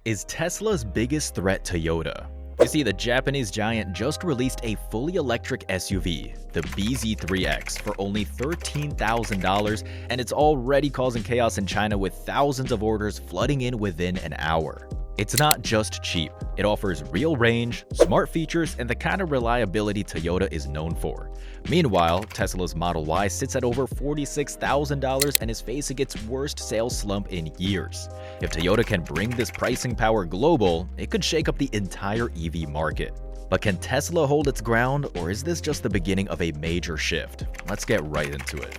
Is Tesla's biggest threat Toyota? You see, the Japanese giant just released a fully electric SUV, the BZ3X, for only $13,000, and it's already causing chaos in China with thousands of orders flooding in within an hour. It's not just cheap. It offers real range, smart features, and the kind of reliability Toyota is known for. Meanwhile, Tesla's Model Y sits at over $46,000 and is facing its worst sales slump in years. If Toyota can bring this pricing power global, it could shake up the entire EV market. But can Tesla hold its ground, or is this just the beginning of a major shift? Let's get right into it.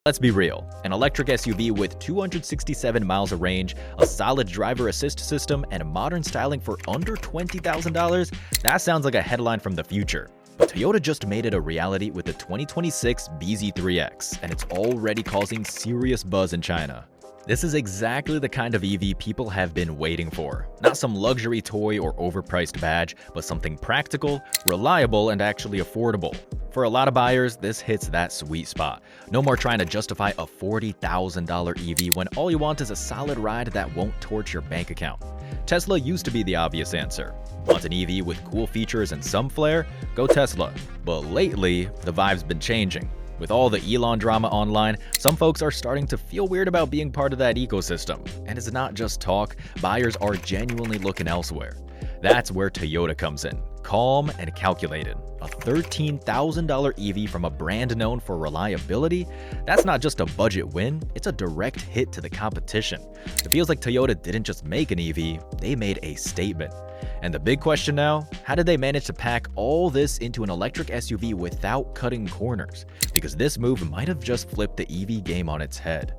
Let's be real, an electric SUV with 267 miles of range, a solid driver assist system, and modern styling for under $20,000? That sounds like a headline from the future. But Toyota just made it a reality with the 2026 BZ3X, and it's already causing serious buzz in China. This is exactly the kind of EV people have been waiting for. Not some luxury toy or overpriced badge, but something practical, reliable, and actually affordable. For a lot of buyers, this hits that sweet spot. No more trying to justify a $40,000 EV when all you want is a solid ride that won't torch your bank account. Tesla used to be the obvious answer. Want an EV with cool features and some flair? Go Tesla. But lately, the vibe's been changing. With all the Elon drama online, some folks are starting to feel weird about being part of that ecosystem. And it's not just talk, buyers are genuinely looking elsewhere. That's where Toyota comes in, calm and calculated. A $13,000 EV from a brand known for reliability? That's not just a budget win, it's a direct hit to the competition. It feels like Toyota didn't just make an EV, they made a statement. And the big question now, how did they manage to pack all this into an electric SUV without cutting corners? Because this move might have just flipped the EV game on its head.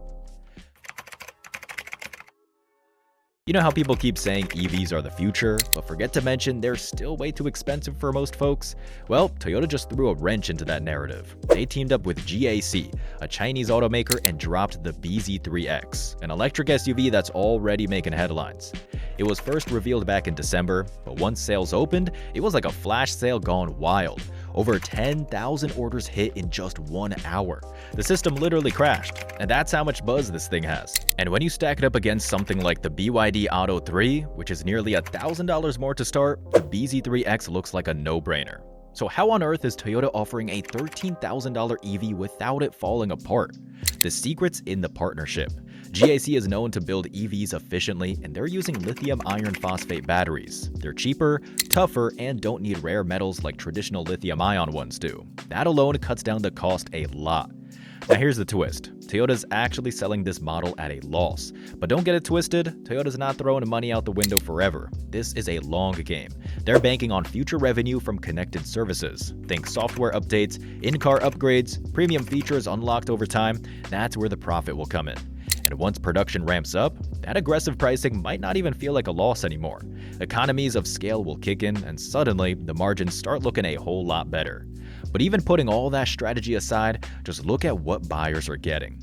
You know how people keep saying EVs are the future, but forget to mention they're still way too expensive for most folks? Well, Toyota just threw a wrench into that narrative. They teamed up with GAC, a Chinese automaker, and dropped the BZ3X, an electric SUV that's already making headlines. It was first revealed back in December, but once sales opened, it was like a flash sale gone wild. Over 10,000 orders hit in just 1 hour. The system literally crashed, and that's how much buzz this thing has. And when you stack it up against something like the BYD Auto 3, which is nearly $1,000 more to start, the BZ3X looks like a no-brainer. So how on earth is Toyota offering a $13,000 EV without it falling apart? The secret's in the partnership. GAC is known to build EVs efficiently, and they're using lithium iron phosphate batteries. They're cheaper, tougher, and don't need rare metals like traditional lithium-ion ones do. That alone cuts down the cost a lot. Now here's the twist. Toyota's actually selling this model at a loss. But don't get it twisted, Toyota's not throwing money out the window forever. This is a long game. They're banking on future revenue from connected services. Think software updates, in-car upgrades, premium features unlocked over time. That's where the profit will come in. And once production ramps up, that aggressive pricing might not even feel like a loss anymore. Economies of scale will kick in, and suddenly, the margins start looking a whole lot better. But even putting all that strategy aside, just look at what buyers are getting.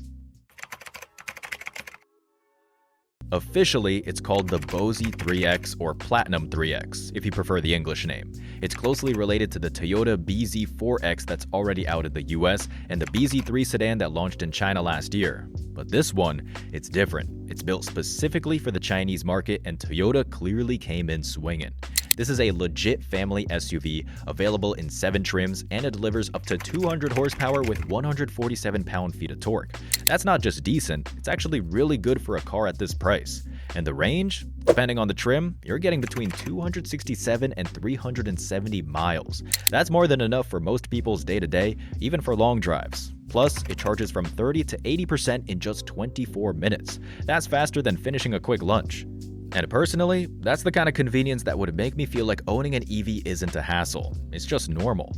Officially, it's called the Bozy 3X or Platinum 3X, if you prefer the English name. It's closely related to the Toyota BZ4X that's already out in the US and the BZ3 sedan that launched in China last year. But this one, it's different. It's built specifically for the Chinese market, and Toyota clearly came in swinging. This is a legit family SUV, available in 7 trims, and it delivers up to 200 horsepower with 147 pound-feet of torque. That's not just decent, it's actually really good for a car at this price. And the range? Depending on the trim, you're getting between 267 and 370 miles. That's more than enough for most people's day-to-day, even for long drives. Plus, it charges from 30 to 80% in just 24 minutes. That's faster than finishing a quick lunch. And personally, that's the kind of convenience that would make me feel like owning an EV isn't a hassle. It's just normal.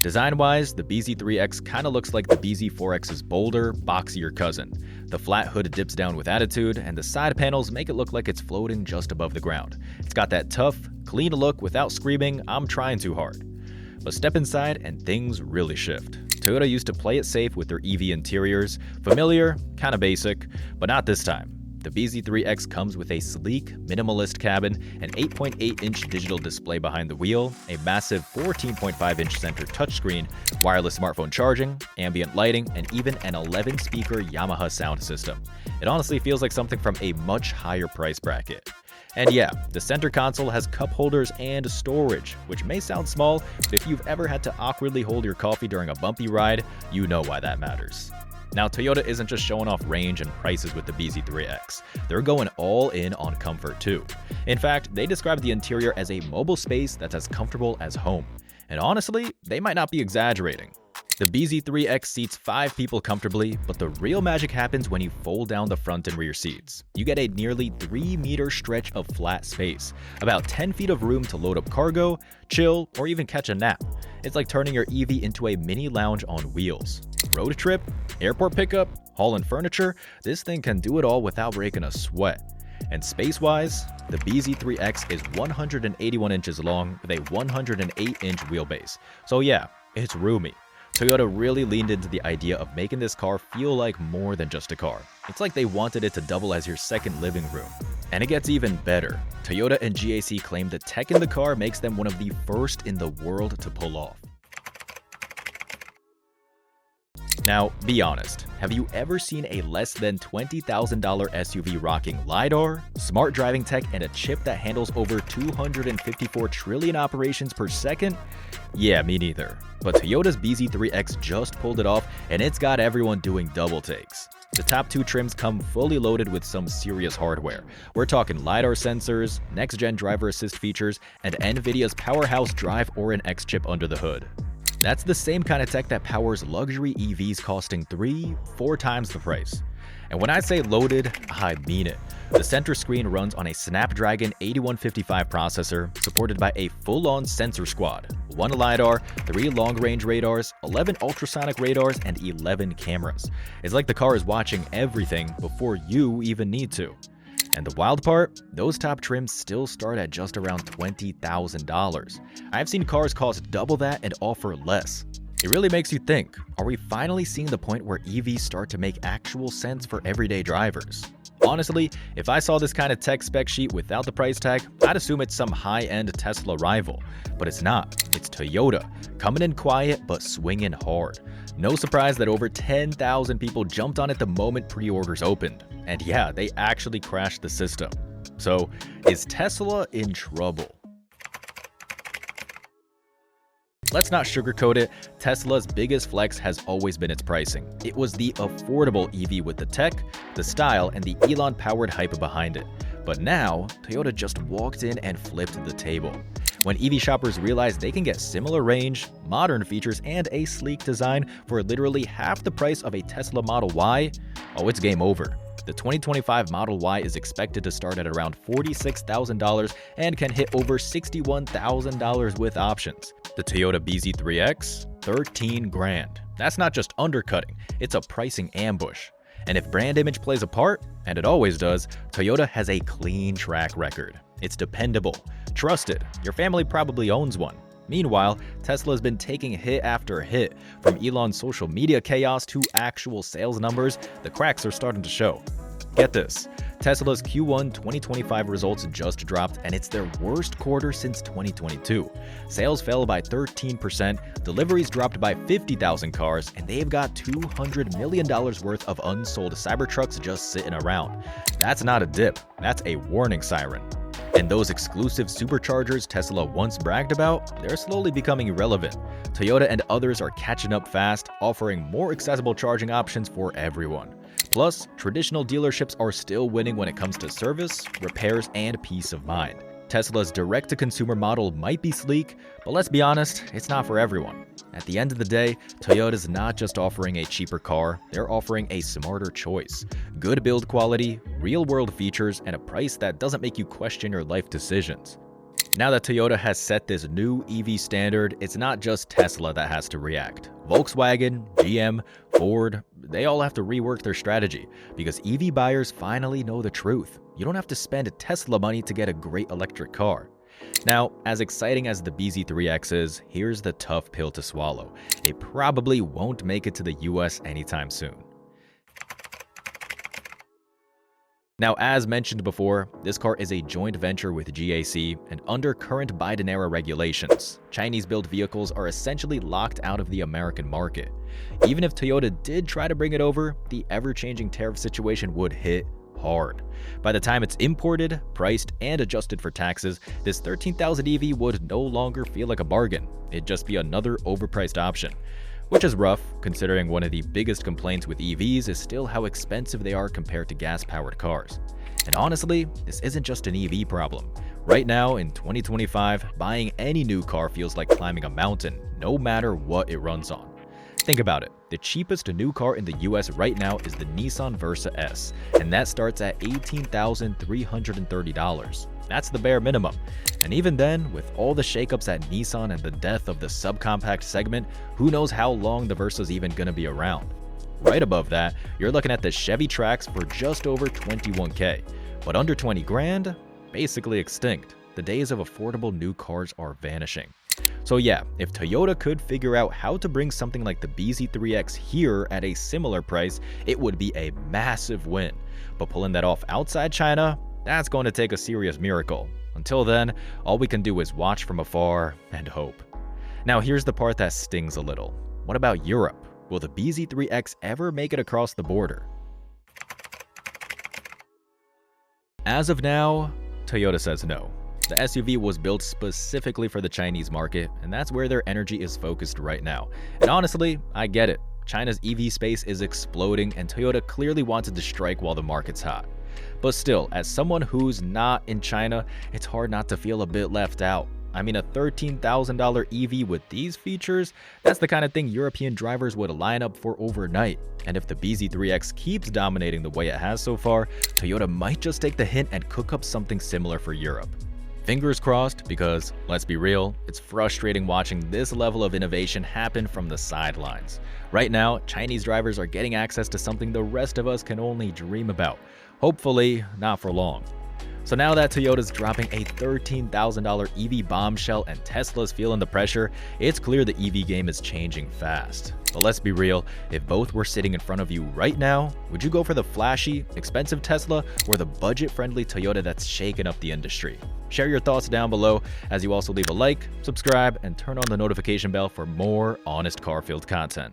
Design-wise, the BZ3X kinda looks like the BZ4X's bolder, boxier cousin. The flat hood dips down with attitude, and the side panels make it look like it's floating just above the ground. It's got that tough, clean look without screaming, "I'm trying too hard." But step inside and things really shift. Toyota used to play it safe with their EV interiors. Familiar, kinda basic, but not this time. The BZ3X comes with a sleek, minimalist cabin, an 8.8-inch digital display behind the wheel, a massive 14.5-inch center touchscreen, wireless smartphone charging, ambient lighting, and even an 11-speaker Yamaha sound system. It honestly feels like something from a much higher price bracket. And yeah, the center console has cup holders and storage, which may sound small, but if you've ever had to awkwardly hold your coffee during a bumpy ride, you know why that matters. Now, Toyota isn't just showing off range and prices with the BZ3X. They're going all in on comfort too. In fact, they describe the interior as a mobile space that's as comfortable as home. And honestly, they might not be exaggerating. The BZ3X seats 5 people comfortably, but the real magic happens when you fold down the front and rear seats. You get a nearly 3-meter stretch of flat space, about 10 feet of room to load up cargo, chill, or even catch a nap. It's like turning your EV into a mini lounge on wheels. Road trip, airport pickup, hauling furniture, this thing can do it all without breaking a sweat. And space-wise, the BZ3X is 181 inches long with a 108-inch wheelbase. So yeah, it's roomy. Toyota really leaned into the idea of making this car feel like more than just a car. It's like they wanted it to double as your second living room. And it gets even better. Toyota and GAC claim the tech in the car makes them one of the first in the world to pull off. Now, be honest, have you ever seen a less than $20,000 SUV rocking LiDAR, smart driving tech, and a chip that handles over 254 trillion operations per second? Yeah, me neither. But Toyota's BZ3X just pulled it off, and it's got everyone doing double takes. The top 2 trims come fully loaded with some serious hardware. We're talking LiDAR sensors, next-gen driver assist features, and NVIDIA's powerhouse Drive Orin X chip under the hood. That's the same kind of tech that powers luxury EVs costing 3-4 times the price. And when I say loaded, I mean it. The center screen runs on a Snapdragon 8155 processor, supported by a full-on sensor squad, 1 LiDAR, 3 long-range radars, 11 ultrasonic radars, and 11 cameras. It's like the car is watching everything before you even need to. And the wild part? Those top trims still start at just around $20,000. I've seen cars cost double that and offer less. It really makes you think, are we finally seeing the point where EVs start to make actual sense for everyday drivers? Honestly, if I saw this kind of tech spec sheet without the price tag, I'd assume it's some high-end Tesla rival. But it's not. It's Toyota, coming in quiet but swinging hard. No surprise that over 10,000 people jumped on it the moment pre-orders opened. And yeah, they actually crashed the system. So, is Tesla in trouble? Let's not sugarcoat it, Tesla's biggest flex has always been its pricing. It was the affordable EV with the tech, the style, and the Elon-powered hype behind it. But now, Toyota just walked in and flipped the table. When EV shoppers realize they can get similar range, modern features, and a sleek design for literally half the price of a Tesla Model Y, oh, it's game over. The 2025 Model Y is expected to start at around $46,000 and can hit over $61,000 with options. The Toyota BZ3X, $13 grand. That's not just undercutting, it's a pricing ambush. And if brand image plays a part, and it always does, Toyota has a clean track record. It's dependable, trusted, your family probably owns one. Meanwhile, Tesla's been taking hit after hit. From Elon's social media chaos to actual sales numbers, the cracks are starting to show. Get this, Tesla's Q1 2025 results just dropped, and it's their worst quarter since 2022. Sales fell by 13%, deliveries dropped by 50,000 cars, and they've got $200 million worth of unsold Cybertrucks just sitting around. That's not a dip, that's a warning siren. And those exclusive superchargers Tesla once bragged about, they're slowly becoming irrelevant. Toyota and others are catching up fast, offering more accessible charging options for everyone. Plus, traditional dealerships are still winning when it comes to service, repairs, and peace of mind. Tesla's direct-to-consumer model might be sleek, but let's be honest, it's not for everyone. At the end of the day, Toyota's not just offering a cheaper car, they're offering a smarter choice. Good build quality, real-world features, and a price that doesn't make you question your life decisions. Now that Toyota has set this new EV standard, it's not just Tesla that has to react. Volkswagen, GM, Ford, they all have to rework their strategy because EV buyers finally know the truth. You don't have to spend Tesla money to get a great electric car. Now, as exciting as the BZ3X is, here's the tough pill to swallow. It probably won't make it to the US anytime soon. Now, as mentioned before, this car is a joint venture with GAC, and under current Biden-era regulations, Chinese-built vehicles are essentially locked out of the American market. Even if Toyota did try to bring it over, the ever-changing tariff situation would hit hard. By the time it's imported, priced, and adjusted for taxes, this 13,000 EV would no longer feel like a bargain. It'd just be another overpriced option. Which is rough, considering one of the biggest complaints with EVs is still how expensive they are compared to gas-powered cars. And honestly, this isn't just an EV problem. Right now, in 2025, buying any new car feels like climbing a mountain, no matter what it runs on. Think about it. The cheapest new car in the US right now is the Nissan Versa S, and that starts at $18,330. That's the bare minimum. And even then, with all the shakeups at Nissan and the death of the subcompact segment, who knows how long the Versa's even gonna be around. Right above that, you're looking at the Chevy Trax for just over $21K. But under 20 grand, basically extinct. The days of affordable new cars are vanishing. So yeah, if Toyota could figure out how to bring something like the BZ3X here at a similar price, it would be a massive win. But pulling that off outside China, that's going to take a serious miracle. Until then, all we can do is watch from afar and hope. Now here's the part that stings a little. What about Europe? Will the BZ3X ever make it across the border? As of now, Toyota says no. The SUV was built specifically for the Chinese market, and that's where their energy is focused right now. And honestly, I get it. China's EV space is exploding, and Toyota clearly wanted to strike while the market's hot. But still, as someone who's not in China, it's hard not to feel a bit left out. I mean, a $13,000 EV with these features, that's the kind of thing European drivers would line up for overnight. And if the BZ3X keeps dominating the way it has so far, Toyota might just take the hint and cook up something similar for Europe. Fingers crossed, because, let's be real, it's frustrating watching this level of innovation happen from the sidelines. Right now, Chinese drivers are getting access to something the rest of us can only dream about. Hopefully, not for long. So now that Toyota's dropping a $13,000 EV bombshell and Tesla's feeling the pressure, it's clear the EV game is changing fast. But let's be real, if both were sitting in front of you right now, would you go for the flashy, expensive Tesla or the budget-friendly Toyota that's shaken up the industry? Share your thoughts down below, as you also leave a like, subscribe, and turn on the notification bell for more honest car-filled content.